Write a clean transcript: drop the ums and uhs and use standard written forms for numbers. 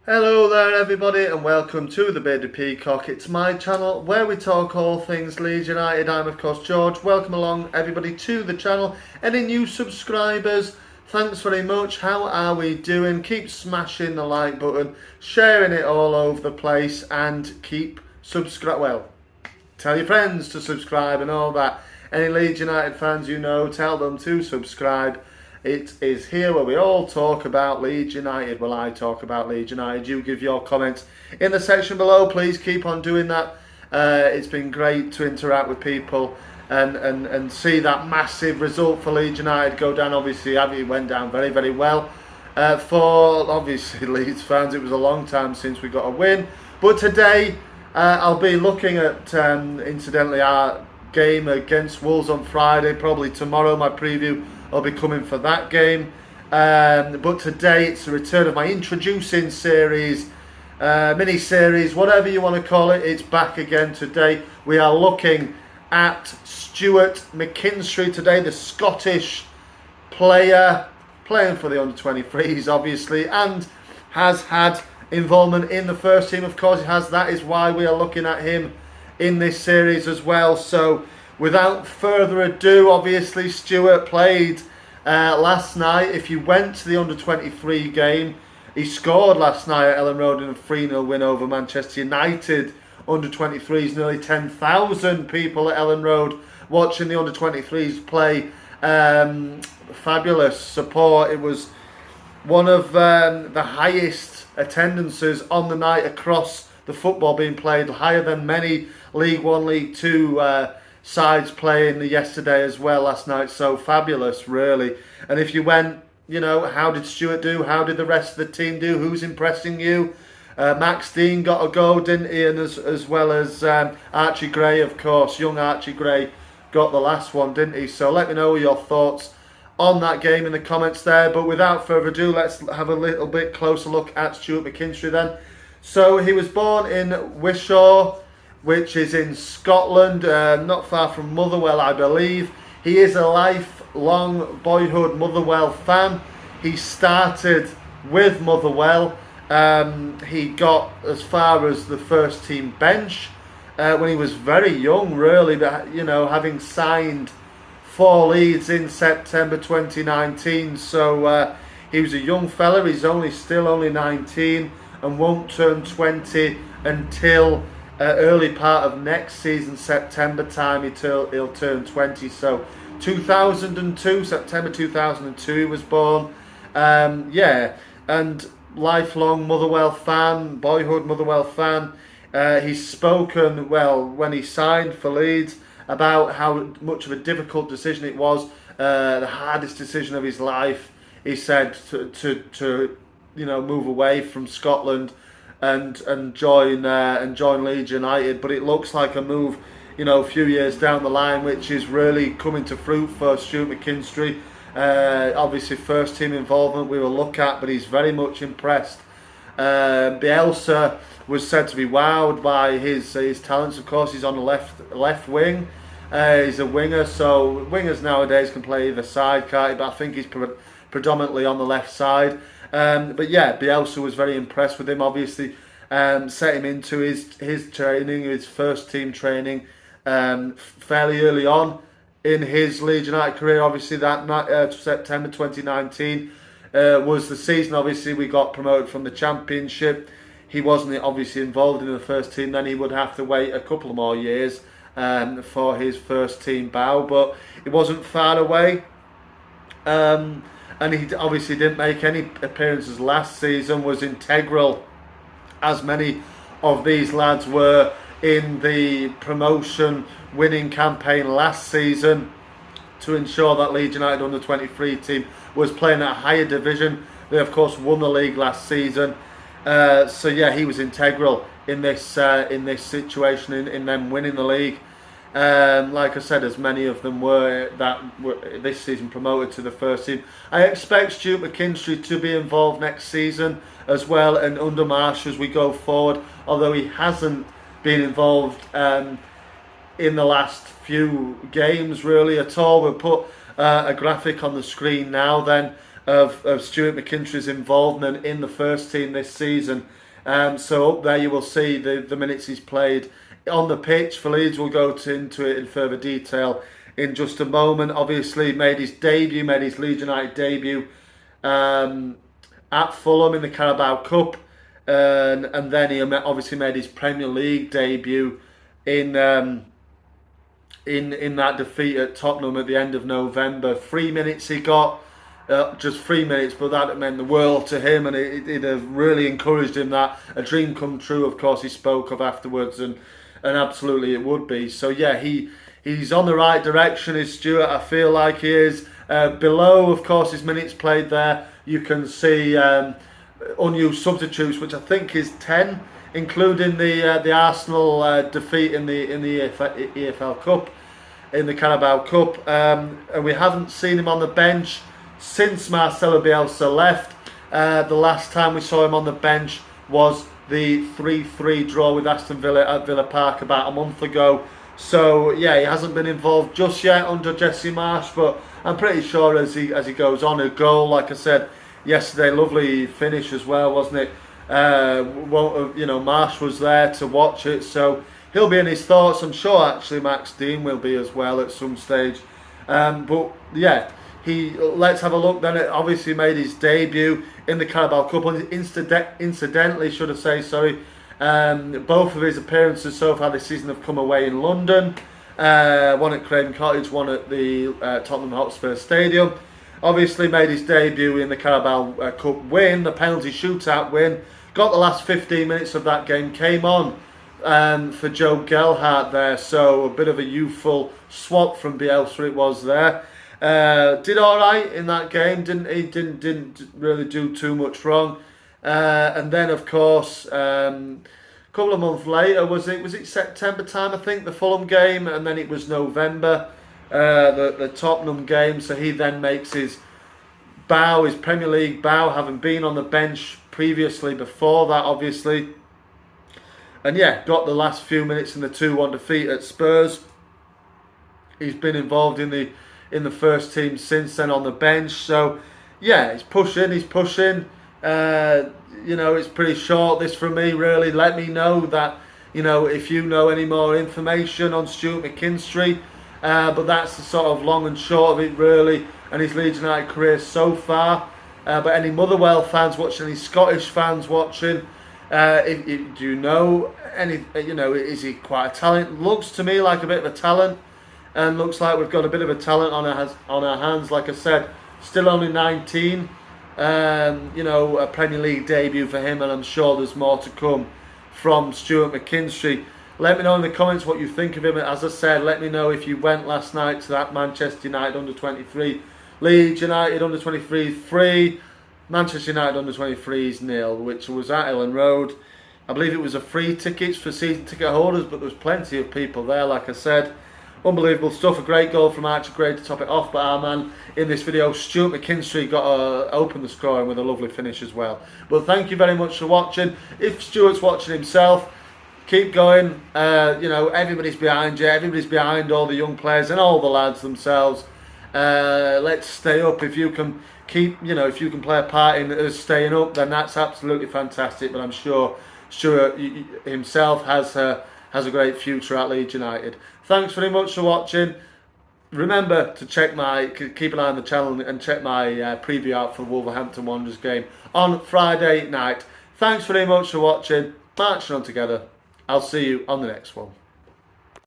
Hello there everybody and welcome to the Bearded Peacock. It's my channel where we talk all things Leeds United. I'm of course George. Welcome along everybody to the channel. Any new subscribers, thanks very much. How are we doing? Keep smashing the like button, sharing it all over the place and keep tell your friends to subscribe and all that. Any Leeds United fans you know, tell them to subscribe. It is here where we all talk about Leeds United. Well, I talk about Leeds United. You give your comments in the section below. Please keep on doing that. It's been great to interact with people and see that massive result for Leeds United go down. Obviously, it went down very, very well. For obviously Leeds fans, it was a long time since we got a win. But today, I'll be looking at, incidentally, our game against Wolves on Friday. Probably tomorrow, my preview I'll be coming for that game. But today it's the return of my introducing series, mini-series, whatever you want to call it. It's back again today. We are looking at Stuart Mckinstry today, the Scottish player, playing for the under-23s obviously, and has had involvement in the first team. Of course he has. That is why we are looking at him in this series as well. So without further ado, obviously Stuart played last night. If you went to the under-23 game, he scored last night at Ellen Road in a 3-0 win over Manchester United. Under-23s, nearly 10,000 people at Ellen Road watching the under-23s play. Fabulous support. It was one of the highest attendances on the night across the football being played, higher than many League One, League Two sides playing yesterday as well last night. So fabulous, really. And if you went, you know, how did Stuart do? How did the rest of the team do? Who's impressing you? Max Dean got a go, didn't he? And as well as Archie Gray, of course. Young Archie Gray got the last one, didn't he? So let me know your thoughts on that game in the comments there. But without further ado, let's have a little bit closer look at Stuart Mckinstry then. So he was born in Wishaw, which is in Scotland, not far from Motherwell, I believe. He is a lifelong boyhood Motherwell fan. He started with Motherwell. He got as far as the first team bench when he was very young, really. But you know, having signed for Leeds in September 2019, so he was a young fella. He's still only 19 and won't turn 20 until early part of next season, September time. He'll turn 20. So 2002, September 2002 he was born. Yeah, and lifelong Motherwell fan, boyhood Motherwell fan. He's spoken, well, when he signed for Leeds, about how much of a difficult decision it was, the hardest decision of his life. He said to you know, move away from Scotland and join Leeds United, but it looks like a move, you know, a few years down the line, which is really coming to fruit for Stuart Mckinstry. Obviously, first team involvement we will look at, but he's very much impressed. Bielsa was said to be wowed by his talents. Of course, he's on the left wing. He's a winger, so wingers nowadays can play either side, can't he? But I think he's predominantly on the left side. But yeah, Bielsa was very impressed with him. Obviously, set him into his training, his first team training, fairly early on in his Leeds United career. Obviously, that September 2019 was the season. Obviously, we got promoted from the Championship. He wasn't obviously involved in the first team. Then he would have to wait a couple more years for his first team bow, but it wasn't far away. And he obviously didn't make any appearances last season, was integral, as many of these lads were, in the promotion winning campaign last season to ensure that Leeds United under-23 team was playing at a higher division. They of course won the league last season. So yeah, he was integral in this situation, in them winning the league. Like I said, as many of them were this season promoted to the first team. I expect Stuart Mckinstry to be involved next season as well, and under Marsh as we go forward, although he hasn't been involved in the last few games really at all. We'll put a graphic on the screen now then of Stuart McKinstry's involvement in the first team this season. So up there you will see the minutes he's played on the pitch for Leeds. We'll go into it in further detail in just a moment. Obviously made his Leeds United debut at Fulham in the Carabao Cup, and then he obviously made his Premier League debut in that defeat at Tottenham at the end of November. 3 minutes he got, just 3 minutes, but that meant the world to him, and it really encouraged him. That a dream come true, of course, he spoke of afterwards, and absolutely it would be. So yeah, he's on the right direction, is Stuart. I feel like he is. Below, of course, his minutes played there, you can see unused substitutes, which I think is 10, including the Arsenal defeat in the EFL Cup, in the Carabao Cup, and we haven't seen him on the bench since Marcelo Bielsa left. The last time we saw him on the bench was the 3-3 draw with Aston Villa at Villa Park about a month ago. So yeah, he hasn't been involved just yet under Jesse Marsch, but I'm pretty sure as he goes on, a goal, like I said yesterday, lovely finish as well, wasn't it? Marsch was there to watch it, so he'll be in his thoughts. I'm sure actually Max Dean will be as well at some stage. But yeah, let's have a look then. It obviously made his debut in the Carabao Cup, and incidentally, should I say, sorry, both of his appearances so far this season have come away in London. One at Craven Cottage, one at the Tottenham Hotspur Stadium. Obviously made his debut in the Carabao Cup win, the penalty shootout win. Got the last 15 minutes of that game, came on for Joe Gelhardt there, so a bit of a youthful swap from Bielsa it was there. Did all right in that game, didn't really do too much wrong. And then of course, a couple of months later, was it September time, I think, the Fulham game, and then it was November, the Tottenham game. So he then makes his Premier League bow, having been on the bench previously before that, obviously. And yeah, got the last few minutes in the 2-1 defeat at Spurs. He's been involved in the first team since then on the bench. So yeah, he's pushing. It's pretty short, this from me, really. Let me know that, if you know any more information on Stuart McKinstry. But that's the sort of long and short of it, really, and his Leeds United career so far. But any Motherwell fans watching, any Scottish fans watching, do you know any? Is he quite a talent? Looks to me like a bit of a talent, and looks like we've got a bit of a talent on our hands. Like I said, still only 19. A Premier League debut for him, and I'm sure there's more to come from Stuart McKinstry. Let me know in the comments what you think of him. As I said, let me know if you went last night to that Manchester United under-23, Leeds United under-23 3, Manchester United under-23s 0, which was at Ellen Road. I believe it was a free tickets for season ticket holders, but there was plenty of people there, like I said. Unbelievable stuff. A great goal from Archie Gray to top it off, but our man in this video, Stuart McKinstry, got to open the scoring with a lovely finish as well. But thank you very much for watching. If Stuart's watching himself, keep going. Everybody's behind you. Everybody's behind all the young players and all the lads themselves. Let's stay up. If you can if you can play a part in us staying up, then that's absolutely fantastic. But I'm sure Stuart himself has a great future at Leeds United. Thanks very much for watching. Remember to keep an eye on the channel and check my preview out for the Wolverhampton Wanderers game on Friday night. Thanks very much for watching. Marching on together. I'll see you on the next one.